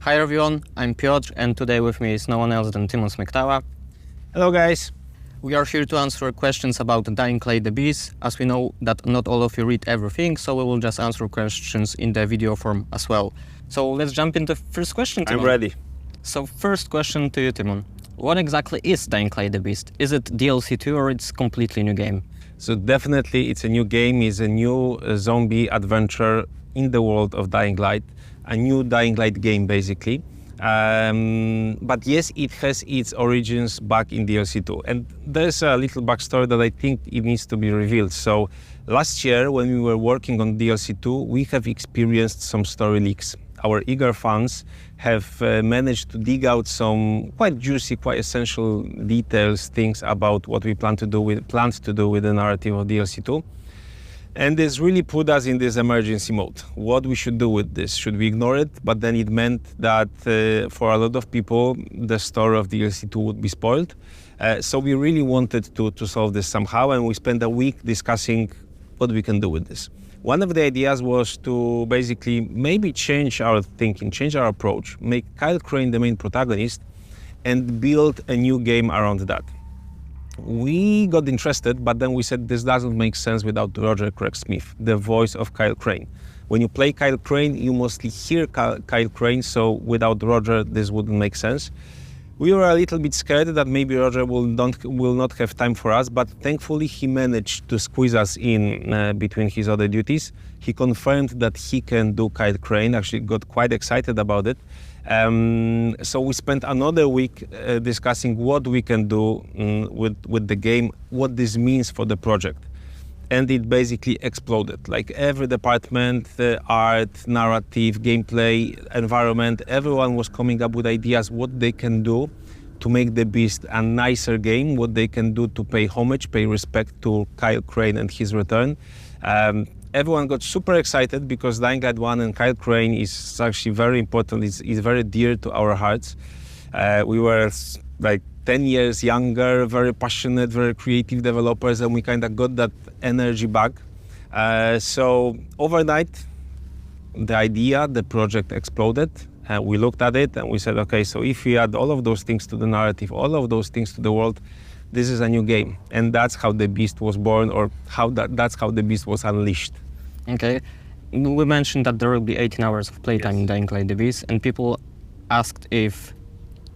Hi everyone, I'm Piotr and today with me is no one else than Tymon Smektala. Hello guys. We are here to answer questions about Dying Light the Beast, as we know that not all of you read everything, so we will just answer questions in the video form as well. So let's jump into the first question, Tymon. I'm ready. So first question to you, Tymon. What exactly is Dying Light the Beast? Is it DLC 2 or it's completely new game? So definitely it's a new game, it's a new zombie adventure in the world of Dying Light, a new Dying Light game basically. But yes, it has its origins back in DLC 2. And there's a little backstory that I think it needs to be revealed. So last year when we were working on DLC 2, we have experienced some story leaks. Our eager fans have managed to dig out some quite juicy, quite essential details, things about what we planned to do with the narrative of DLC 2. And this really put us in this emergency mode. What we should do with this? Should we ignore it? But then it meant that for a lot of people, the story of DLC 2 would be spoiled. So we really wanted to solve this somehow, and we spent a week discussing what we can do with this. One of the ideas was to basically maybe change our thinking, change our approach, make Kyle Crane the main protagonist, and build a new game around that. We got interested, but then we said this doesn't make sense without Roger Craig Smith, the voice of Kyle Crane. When you play Kyle Crane, you mostly hear Kyle Crane, so without Roger, this wouldn't make sense. We were a little bit scared that maybe Roger will not have time for us, but thankfully he managed to squeeze us in between his other duties. He confirmed that he can do Kyle Crane, actually got quite excited about it. So we spent another week discussing what we can do with the game, what this means for the project. And it basically exploded. Like every department, art, narrative, gameplay, environment, everyone was coming up with ideas what they can do to make the Beast a nicer game, what they can do to pay homage, pay respect to Kyle Crane and his return. Everyone got super excited because Dying Light 1 and Kyle Crane is actually very important, is very dear to our hearts. We were like 10 years younger, very passionate, very creative developers, and we kind of got that energy back. So overnight, the project exploded. We looked at it and we said, okay, so if we add all of those things to the narrative, all of those things to the world, this is a new game. And that's how the Beast was born, or that's how the Beast was unleashed. Okay. We mentioned that there will be 18 hours of playtime in Dying Light the Beast, and people asked if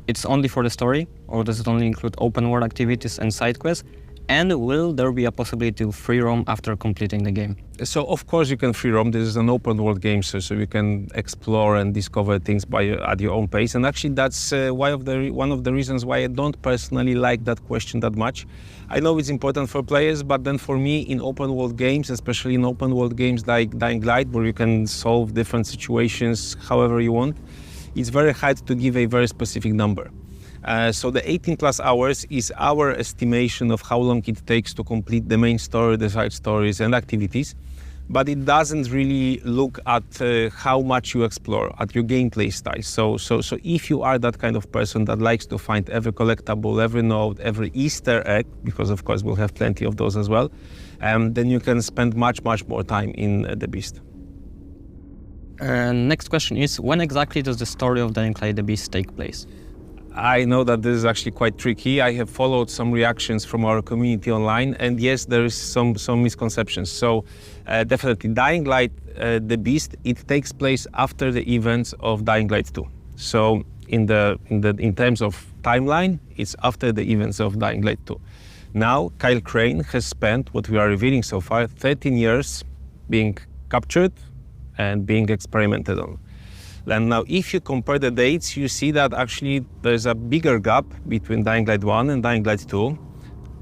it's only for the story, or does it only include open world activities and side quests? And will there be a possibility to free roam after completing the game? So of course you can free roam. This is an open world game, so you can explore and discover things at your own pace. And actually that's one of the reasons why I don't personally like that question that much. I know it's important for players, but then for me in open world games, especially in open world games like Dying Light, where you can solve different situations however you want, it's very hard to give a very specific number. So the 18 plus hours is our estimation of how long it takes to complete the main story, the side stories and activities, but it doesn't really look at how much you explore, at your gameplay style. So if you are that kind of person that likes to find every collectible, every node, every Easter egg, because of course we'll have plenty of those as well, then you can spend much more time in the Beast. Next question is, when exactly does the story of Dying Light the Beast take place? I know that this is actually quite tricky. I have followed some reactions from our community online, and yes, there is some misconceptions. So definitely Dying Light the Beast, it takes place after the events of Dying Light 2. So in terms of timeline, it's after the events of Dying Light 2. Now Kyle Crane has spent, what we are revealing so far, 13 years being captured and being experimented on. And now if you compare the dates, you see that actually there's a bigger gap between Dying Light 1 and Dying Light 2,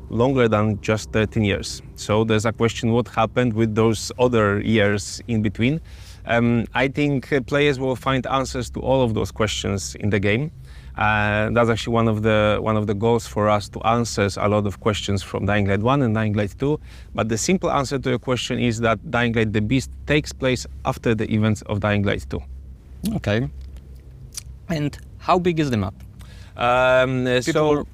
longer than just 13 years. So there's a question what happened with those other years in between. I think players will find answers to all of those questions in the game. That's actually one of the goals for us, to answer a lot of questions from Dying Light 1 and Dying Light 2. But the simple answer to your question is that Dying Light the Beast takes place after the events of Dying Light 2. Okay. And how big is the map? People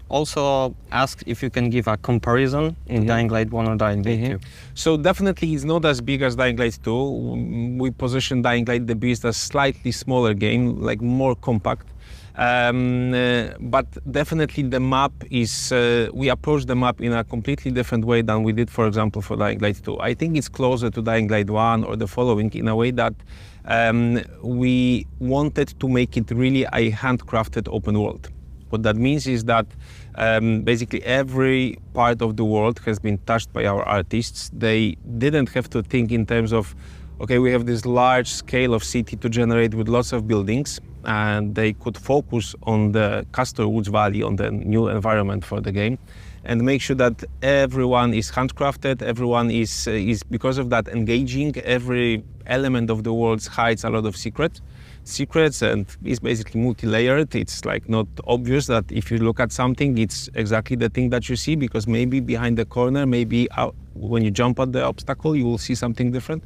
also asked if you can give a comparison to Dying Light 1 or Dying Light 2. So definitely it's not as big as Dying Light 2. We position Dying Light the Beast as slightly smaller game, like more compact. But definitely the map is, we approach the map in a completely different way than we did, for example, for Dying Light 2. I think it's closer to Dying Light 1 or the following in a way that we wanted to make it really a handcrafted open world. What that means is that basically every part of the world has been touched by our artists. They didn't have to think in terms of, okay, we have this large scale of city to generate with lots of buildings, and they could focus on the Castor Woods Valley, on the new environment for the game, and make sure that everyone is handcrafted, everyone is because of that engaging. Every element of the world hides a lot of secrets, and is basically multi-layered. It's like not obvious that if you look at something, it's exactly the thing that you see, because maybe behind the corner, maybe when you jump at the obstacle, you will see something different.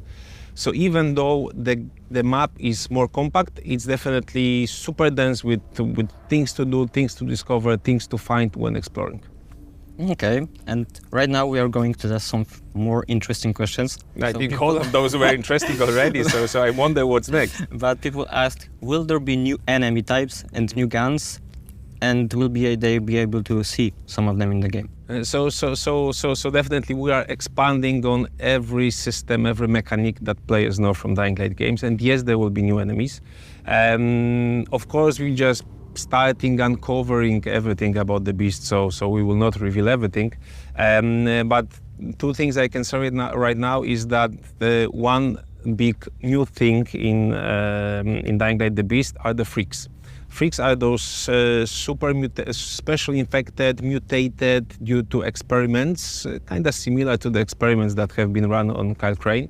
So even though the map is more compact, it's definitely super dense with things to do, things to discover, things to find when exploring. Okay, and right now we are going to ask some more interesting questions. I think all of those were interesting already, so I wonder what's next. But people asked, will there be new enemy types and new guns? And will they be able to see some of them in the game? So definitely we are expanding on every system, every mechanic that players know from Dying Light games. And yes, there will be new enemies. Of course, we just starting uncovering everything about the beast, so we will not reveal everything. But two things I can say right now is that the one big new thing in Dying Light the Beast are the freaks. Freaks are those special infected, mutated due to experiments, kind of similar to the experiments that have been run on Kyle Crane.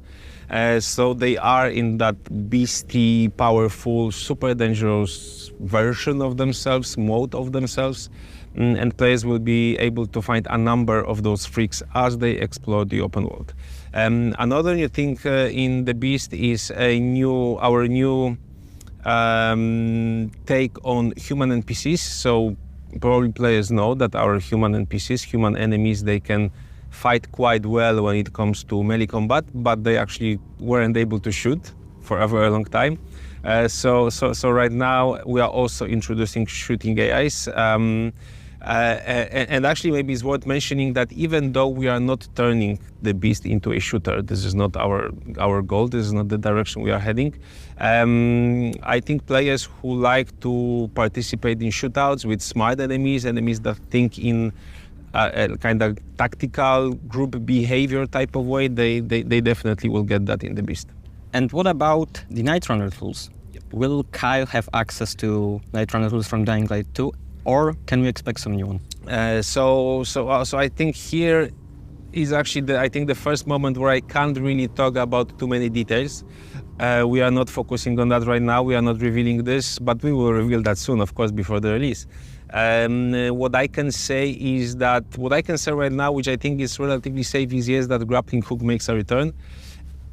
So they are in that beastie, powerful, super dangerous version of themselves, mode of themselves, and players will be able to find a number of those freaks as they explore the open world. Another new thing in the Beast is our new take on human NPCs. So probably players know that our human NPCs, human enemies, they can fight quite well when it comes to melee combat, but they actually weren't able to shoot for a very long time. So right now we are also introducing shooting AIs. And actually maybe it's worth mentioning that even though we are not turning the Beast into a shooter, this is not our goal, this is not the direction we are heading. I think players who like to participate in shootouts with smart enemies that think in a kind of tactical group behavior type of way, they definitely will get that in the Beast. And what about the Night Runner tools? Will Kyle have access to Night Runner tools from Dying Light 2? Or can we expect some new one? So I think here is actually the first moment where I can't really talk about too many details. We are not focusing on that right now. We are not revealing this, but we will reveal that soon, of course, before the release. What I can say right now, which I think is relatively safe, is yes, that grappling hook makes a return.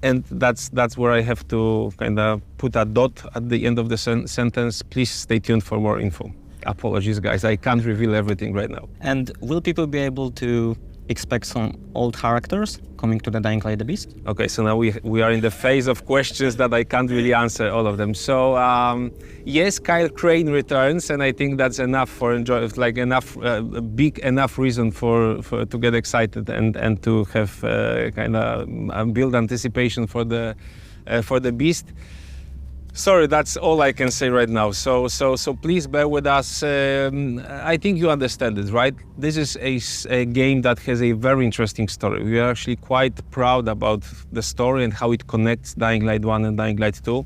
And that's where I have to kind of put a dot at the end of the sentence. Please stay tuned for more info. Apologies, guys, I can't reveal everything right now. And will people be able to expect some old characters coming to the Dying Light the Beast? Okay, so now we are in the phase of questions that I can't really answer all of them. So yes, Kyle Crane returns, and I think that's enough for big enough reason for to get excited and to have kind of build anticipation for the Beast. Sorry, that's all I can say right now. So please bear with us. I think you understand it, right? This is a game that has a very interesting story. We are actually quite proud about the story and how it connects Dying Light 1 and Dying Light 2.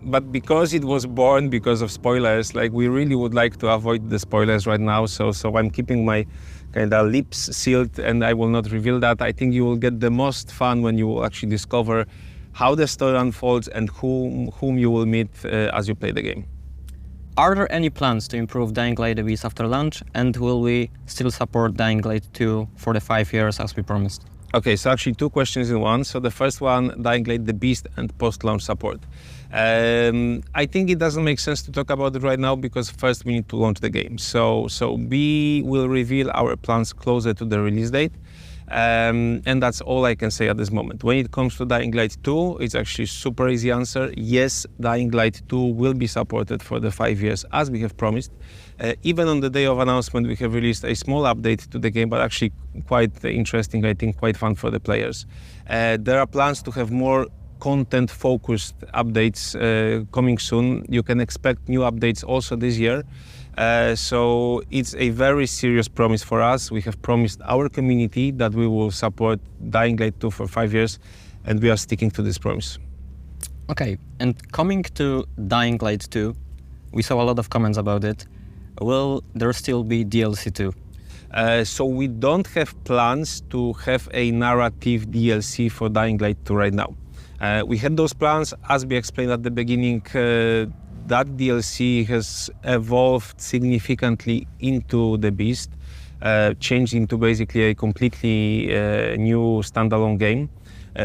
But because it was born because of spoilers, we really would like to avoid the spoilers right now. So I'm keeping my kind of lips sealed, and I will not reveal that. I think you will get the most fun when you will actually discover how the story unfolds and whom you will meet as you play the game. Are there any plans to improve Dying Light the Beast after launch, and will we still support Dying Light 2 for the 5 years as we promised? Okay, so actually two questions in one. So the first one, Dying Light, the Beast and post-launch support. I think it doesn't make sense to talk about it right now because first we need to launch the game. So we will reveal our plans closer to the release date. And that's all I can say at this moment. When it comes to Dying Light 2, it's actually super easy answer. Yes, Dying Light 2 will be supported for the 5 years as we have promised. Even on the day of announcement, we have released a small update to the game, but actually quite interesting, I think, quite fun for the players. There are plans to have more content-focused updates coming soon. You can expect new updates also this year. So it's a very serious promise for us. We have promised our community that we will support Dying Light 2 for 5 years, and we are sticking to this promise. Okay, and coming to Dying Light 2, we saw a lot of comments about it. Will there still be DLC 2? So we don't have plans to have a narrative DLC for Dying Light 2 right now. We had those plans, as we explained at the beginning. That DLC has evolved significantly into the Beast, changed into basically a completely new standalone game.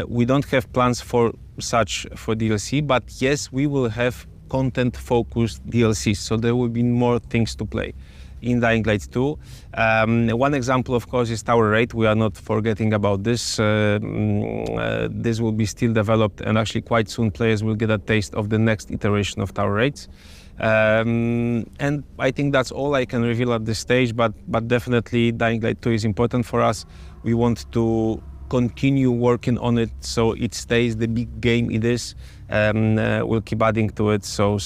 We don't have plans for DLC, but yes, we will have content-focused DLCs, so there will be more things to play in Dying Light 2. One example, of course, is Tower Raid. We are not forgetting about this. This will be still developed, and actually quite soon players will get a taste of the next iteration of Tower Raids. And I think that's all I can reveal at this stage, but definitely Dying Light 2 is important for us. We want to continue working on it so it stays the big game it is. We'll keep adding to it, so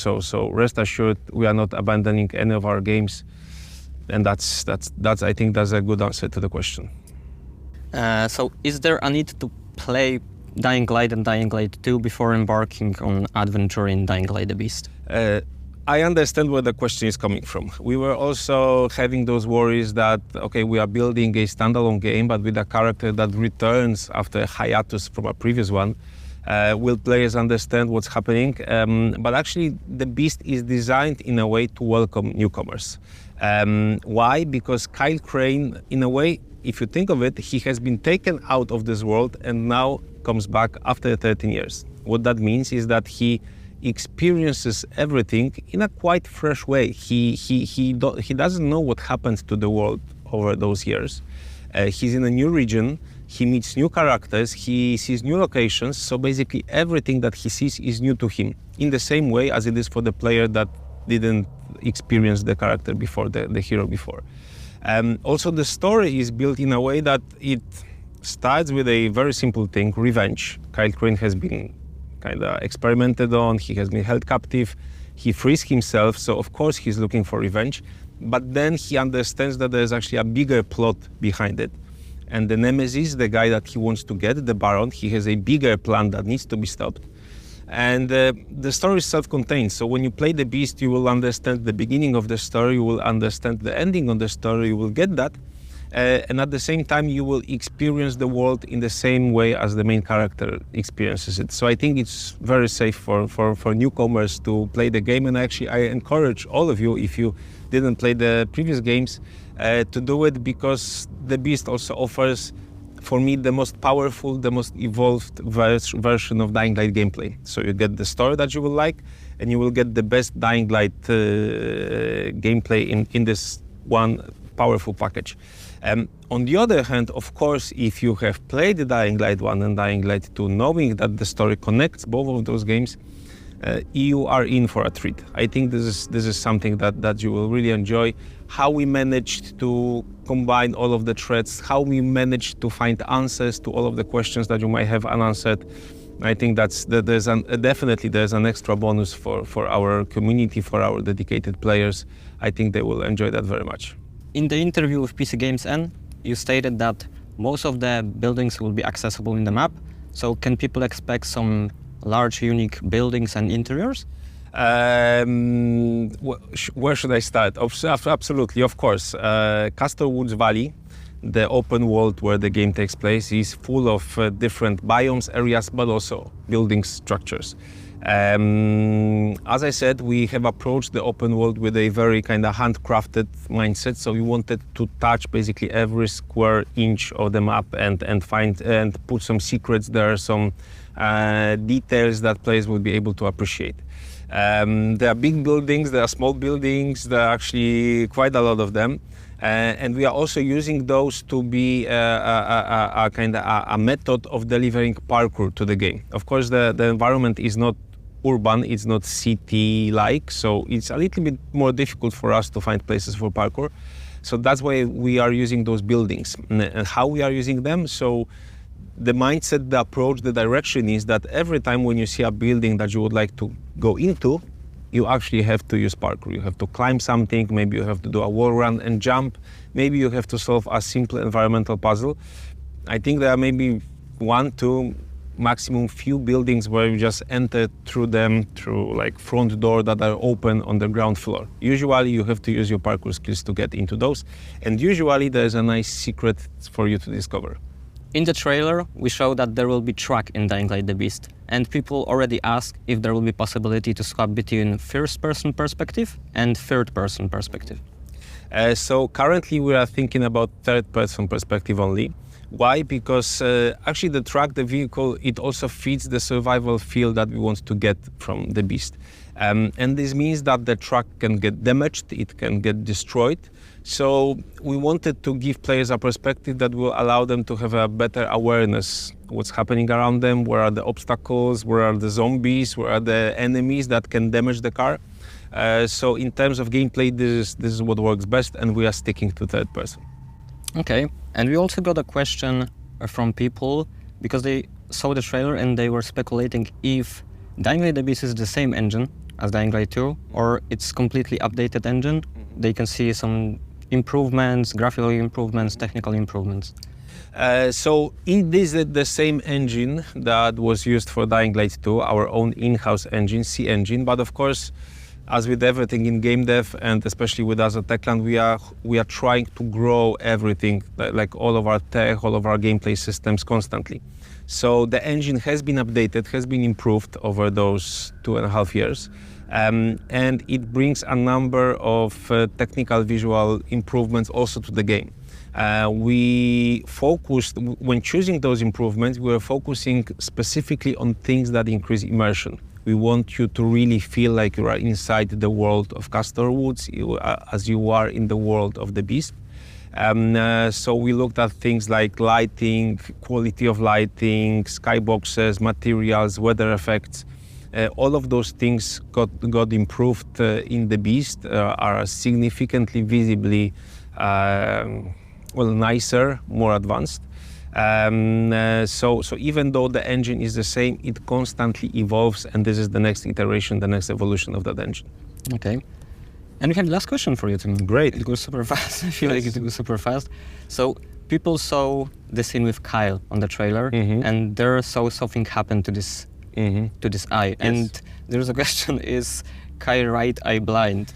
rest assured we are not abandoning any of our games. And that's I think that's a good answer to the question. So is there a need to play Dying Light and Dying Light 2 before embarking on adventure in Dying Light the Beast? I understand where the question is coming from. We were also having those worries that, okay, we are building a standalone game, but with a character that returns after a hiatus from a previous one. Will players understand what's happening? But actually, the Beast is designed in a way to welcome newcomers. Why? Because Kyle Crane, in a way, if you think of it, he has been taken out of this world and now comes back after 13 years. What that means is that he experiences everything in a quite fresh way. He doesn't know what happened to the world over those years. He's in a new region. He meets new characters, he sees new locations, so basically everything that he sees is new to him, in the same way as it is for the player that didn't experience the character before, the hero before. Also, the story is built in a way that it starts with a very simple thing, revenge. Kyle Crane has been kind of experimented on, he has been held captive, he frees himself, so of course he's looking for revenge, but then he understands that there's actually a bigger plot behind it. And the Nemesis, the guy that he wants to get, the Baron, he has a bigger plan that needs to be stopped. And the story is self-contained. So when you play the Beast, you will understand the beginning of the story, you will understand the ending of the story, you will get that. And at the same time, you will experience the world in the same way as the main character experiences it. So I think it's very safe for newcomers to play the game. And actually, I encourage all of you, if you didn't play the previous games, to do it, because the Beast also offers, for me, the most powerful, the most evolved version of Dying Light gameplay. So you get the story that you will like, and you will get the best Dying Light gameplay in this one powerful package. On the other hand, of course, if you have played Dying Light 1 and Dying Light 2, knowing that the story connects both of those games, you are in for a treat. I think this is something that you will really enjoy. How we managed to combine all of the threads, how we managed to find answers to all of the questions that you might have unanswered. I think there's an extra bonus for our community, for our dedicated players. I think they will enjoy that very much. In the interview with PC Games N, you stated that most of the buildings will be accessible in the map. So can people expect some large, unique buildings and interiors? Where should I start? Absolutely, of course. Castle Woods Valley, the open world where the game takes place, is full of different biomes, areas, but also building structures. As I said, we have approached the open world with a very kind of handcrafted mindset. So we wanted to touch basically every square inch of the map and find and put some secrets there, some details that players will be able to appreciate. There are big buildings, there are small buildings, there are actually quite a lot of them. And we are also using those to be a kind of a method of delivering parkour to the game. Of course, the environment is not urban, it's not city-like, so it's a little bit more difficult for us to find places for parkour. So that's why we are using those buildings. And how we are using them, so the mindset, the approach, the direction is that every time when you see a building that you would like to go into, you actually have to use parkour. You have to climb something, maybe you have to do a wall run and jump, maybe you have to solve a simple environmental puzzle. I think there are maybe 1, 2, maximum few buildings where you just enter through them through like front door that are open on the ground floor. Usually you have to use your parkour skills to get into those, and usually there's a nice secret for you to discover. In the trailer, we show that there will be track in Dying Light the Beast, and people already ask if there will be possibility to swap between first-person perspective and third-person perspective. So currently we are thinking about third-person perspective only. Why? Because actually the track, the vehicle, it also fits the survival feel that we want to get from the Beast. And this means that the truck can get damaged, it can get destroyed. So we wanted to give players a perspective that will allow them to have a better awareness what's happening around them, where are the obstacles, where are the zombies, where are the enemies that can damage the car. So in terms of gameplay, this is what works best, and we are sticking to third person. Okay, and we also got a question from people because they saw the trailer and they were speculating if Dying Light the Beast is the same engine as Dying Light 2 or it's completely updated engine. They can see some improvements, graphical improvements, technical improvements. So it is the same engine that was used for Dying Light 2, our own in-house engine, C engine, but of course, as with everything in game dev, and especially with us at Techland, we are trying to grow everything, like all of our tech, all of our gameplay systems constantly. So the engine has been updated, has been improved over those 2.5 years. And it brings a number of technical visual improvements also to the game. We focused, when choosing those improvements, we were focusing specifically on things that increase immersion. We want you to really feel like you are inside the world of Castor Woods, as you are in the world of the Beast. So we looked at things like lighting, quality of lighting, skyboxes, materials, weather effects. All of those things got improved in the Beast, are significantly visibly nicer, more advanced. So even though the engine is the same, it constantly evolves, and this is the next iteration, the next evolution of that engine. Okay. And we have the last question for you, Tymon. Great. It goes super fast. I feel like it goes super fast. So people saw the scene with Kyle on the trailer, and there saw something happen to this eye. Yes. And there's a question: is Kyle right eye blind?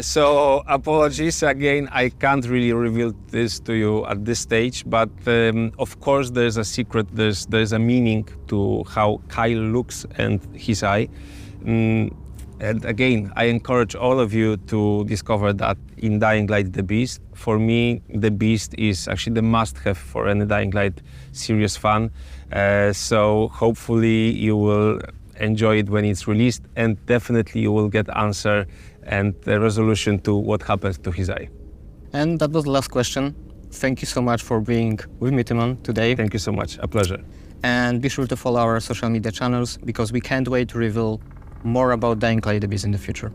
So apologies again, I can't really reveal this to you at this stage, but of course there's a secret, there's a meaning to how Kyle looks and his eye. And again, I encourage all of you to discover that in Dying Light the Beast. For me, the Beast is actually the must-have for any Dying Light serious fan. So hopefully you will enjoy it when it's released, and definitely you will get answer and the resolution to what happens to his eye. And that was the last question. Thank you so much for being with me, Tymon, today. Thank you so much, a pleasure. And be sure to follow our social media channels because we can't wait to reveal more about Dying Light the Beast in the future.